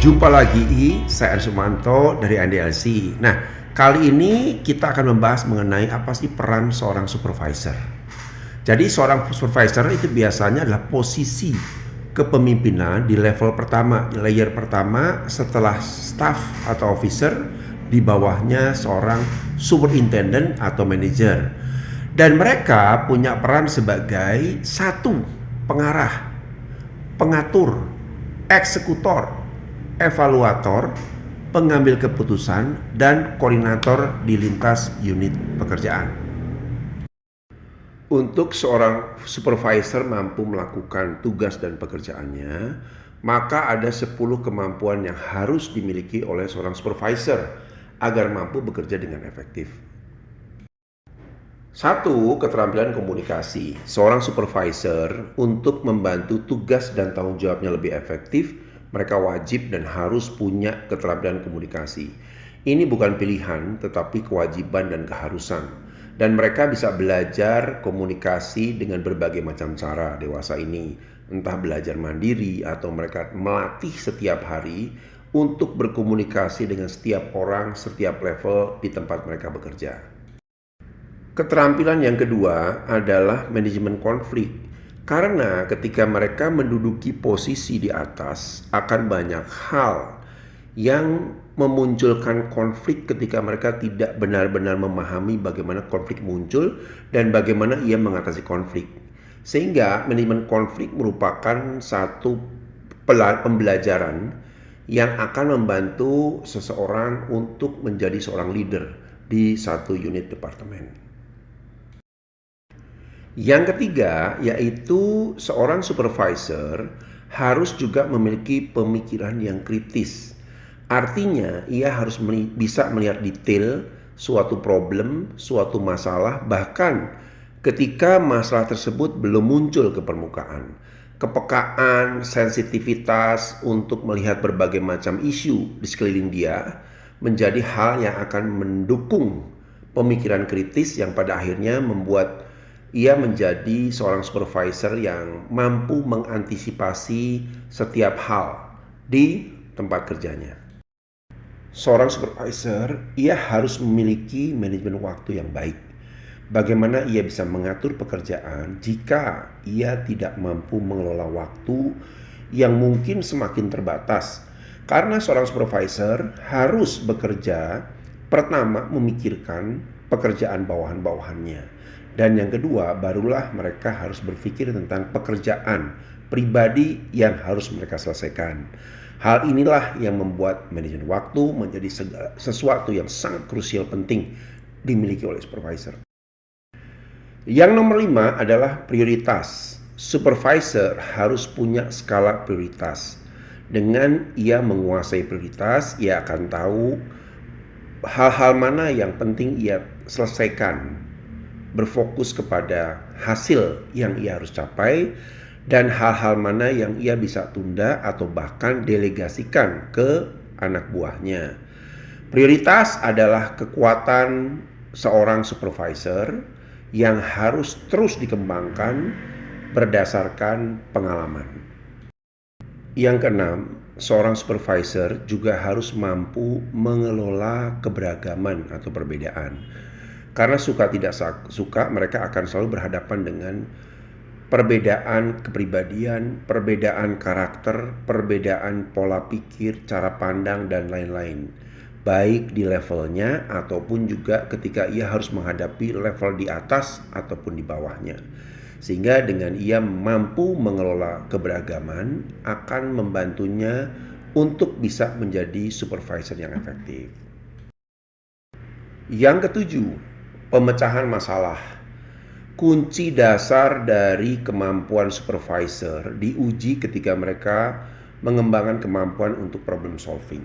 Jumpa lagi, saya Ari Sumanto dari NDLC. Nah, kali ini kita akan membahas mengenai apa sih peran seorang supervisor. Jadi seorang supervisor itu biasanya adalah posisi kepemimpinan di level pertama, di layer pertama setelah staff atau officer, di bawahnya seorang superintendent atau manager. Dan mereka punya peran sebagai satu, pengarah, pengatur, eksekutor, evaluator, pengambil keputusan, dan koordinator di lintas unit pekerjaan. Untuk seorang supervisor mampu melakukan tugas dan pekerjaannya, maka ada 10 kemampuan yang harus dimiliki oleh seorang supervisor agar mampu bekerja dengan efektif. Satu, keterampilan komunikasi. Seorang supervisor untuk membantu tugas dan tanggung jawabnya lebih efektif, mereka wajib dan harus punya keterampilan komunikasi. Ini bukan pilihan, tetapi kewajiban dan keharusan. Dan mereka bisa belajar komunikasi dengan berbagai macam cara dewasa ini. Entah belajar mandiri atau mereka melatih setiap hari untuk berkomunikasi dengan setiap orang, setiap level di tempat mereka bekerja. Keterampilan yang kedua adalah manajemen konflik. Karena ketika mereka menduduki posisi di atas, akan banyak hal yang memunculkan konflik ketika mereka tidak benar-benar memahami bagaimana konflik muncul dan bagaimana ia mengatasi konflik. Sehingga manajemen konflik merupakan satu pembelajaran yang akan membantu seseorang untuk menjadi seorang leader di satu unit departemen. Yang ketiga, yaitu seorang supervisor harus juga memiliki pemikiran yang kritis. Artinya, ia harus bisa melihat detail suatu problem, suatu masalah, bahkan ketika masalah tersebut belum muncul ke permukaan. Kepekaan, sensitivitas untuk melihat berbagai macam isu di sekeliling dia menjadi hal yang akan mendukung pemikiran kritis yang pada akhirnya membuat ia menjadi seorang supervisor yang mampu mengantisipasi setiap hal di tempat kerjanya. Seorang supervisor, ia harus memiliki manajemen waktu yang baik. Bagaimana ia bisa mengatur pekerjaan jika ia tidak mampu mengelola waktu yang mungkin semakin terbatas. Karena seorang supervisor harus bekerja, pertama memikirkan pekerjaan bawahan-bawahannya. Dan yang kedua, barulah mereka harus berpikir tentang pekerjaan pribadi yang harus mereka selesaikan. Hal inilah yang membuat manajemen waktu menjadi sesuatu yang sangat krusial penting dimiliki oleh supervisor. Yang nomor 5 adalah prioritas. Supervisor harus punya skala prioritas. Dengan ia menguasai prioritas, ia akan tahu hal-hal mana yang penting ia selesaikan, berfokus kepada hasil yang ia harus capai, dan hal-hal mana yang ia bisa tunda atau bahkan delegasikan ke anak buahnya. Prioritas adalah kekuatan seorang supervisor yang harus terus dikembangkan berdasarkan pengalaman. Yang keenam, seorang supervisor juga harus mampu mengelola keberagaman atau perbedaan. Karena suka tidak suka, mereka akan selalu berhadapan dengan perbedaan kepribadian, perbedaan karakter, perbedaan pola pikir, cara pandang, dan lain-lain. Baik di levelnya ataupun juga ketika ia harus menghadapi level di atas ataupun di bawahnya. Sehingga dengan ia mampu mengelola keberagaman akan membantunya untuk bisa menjadi supervisor yang efektif. Yang ketujuh, pemecahan masalah. Kunci dasar dari kemampuan supervisor diuji ketika mereka mengembangkan kemampuan untuk problem solving.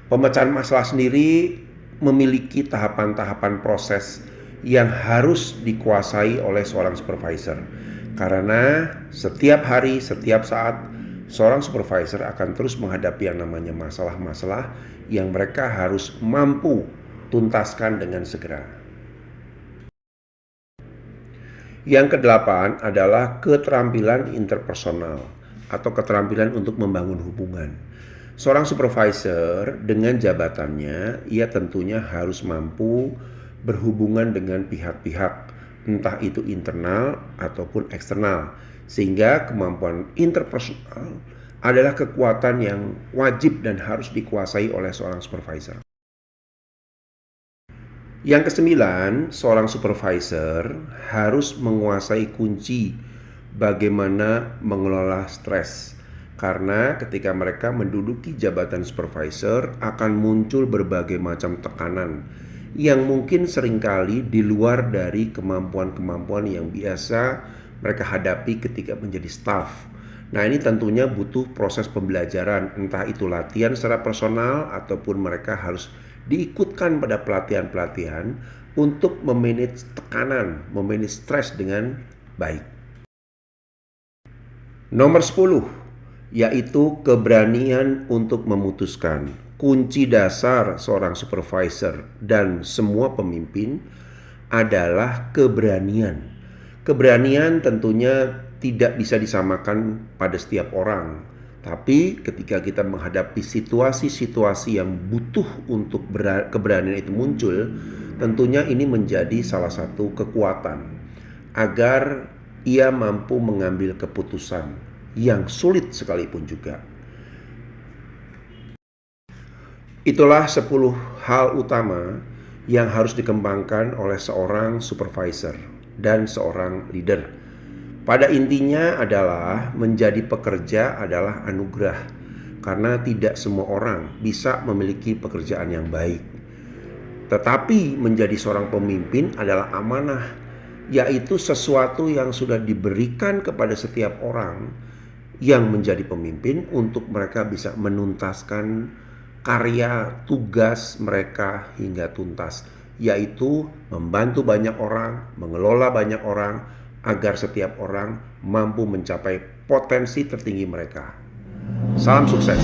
Pemecahan masalah sendiri memiliki tahapan-tahapan proses yang harus dikuasai oleh seorang supervisor. Karena setiap hari, setiap saat, seorang supervisor akan terus menghadapi yang namanya masalah-masalah yang mereka harus mampu tuntaskan dengan segera. Yang kedelapan adalah keterampilan interpersonal atau keterampilan untuk membangun hubungan. Seorang supervisor dengan jabatannya, ia tentunya harus mampu berhubungan dengan pihak-pihak, entah itu internal ataupun eksternal, sehingga kemampuan interpersonal adalah kekuatan yang wajib dan harus dikuasai oleh seorang supervisor. Yang kesembilan, seorang supervisor harus menguasai kunci bagaimana mengelola stres. Karena ketika mereka menduduki jabatan supervisor akan muncul berbagai macam tekanan yang mungkin seringkali di luar dari kemampuan-kemampuan yang biasa mereka hadapi ketika menjadi staff. Nah, ini tentunya butuh proses pembelajaran, entah itu latihan secara personal ataupun mereka harus diikutkan pada pelatihan-pelatihan untuk memanage tekanan, memanage stres dengan baik. Nomor 10, yaitu keberanian untuk memutuskan. Kunci dasar seorang supervisor dan semua pemimpin adalah keberanian. Keberanian tentunya tidak bisa disamakan pada setiap orang. Tapi ketika kita menghadapi situasi-situasi yang butuh untuk keberanian itu muncul, tentunya ini menjadi salah satu kekuatan agar ia mampu mengambil keputusan yang sulit sekalipun juga. Itulah 10 hal utama yang harus dikembangkan oleh seorang supervisor dan seorang leader. Pada intinya adalah menjadi pekerja adalah anugerah, karena tidak semua orang bisa memiliki pekerjaan yang baik. Tetapi menjadi seorang pemimpin adalah amanah, yaitu sesuatu yang sudah diberikan kepada setiap orang yang menjadi pemimpin untuk mereka bisa menuntaskan karya tugas mereka hingga tuntas, yaitu membantu banyak orang, mengelola banyak orang, agar setiap orang mampu mencapai potensi tertinggi mereka. Salam sukses.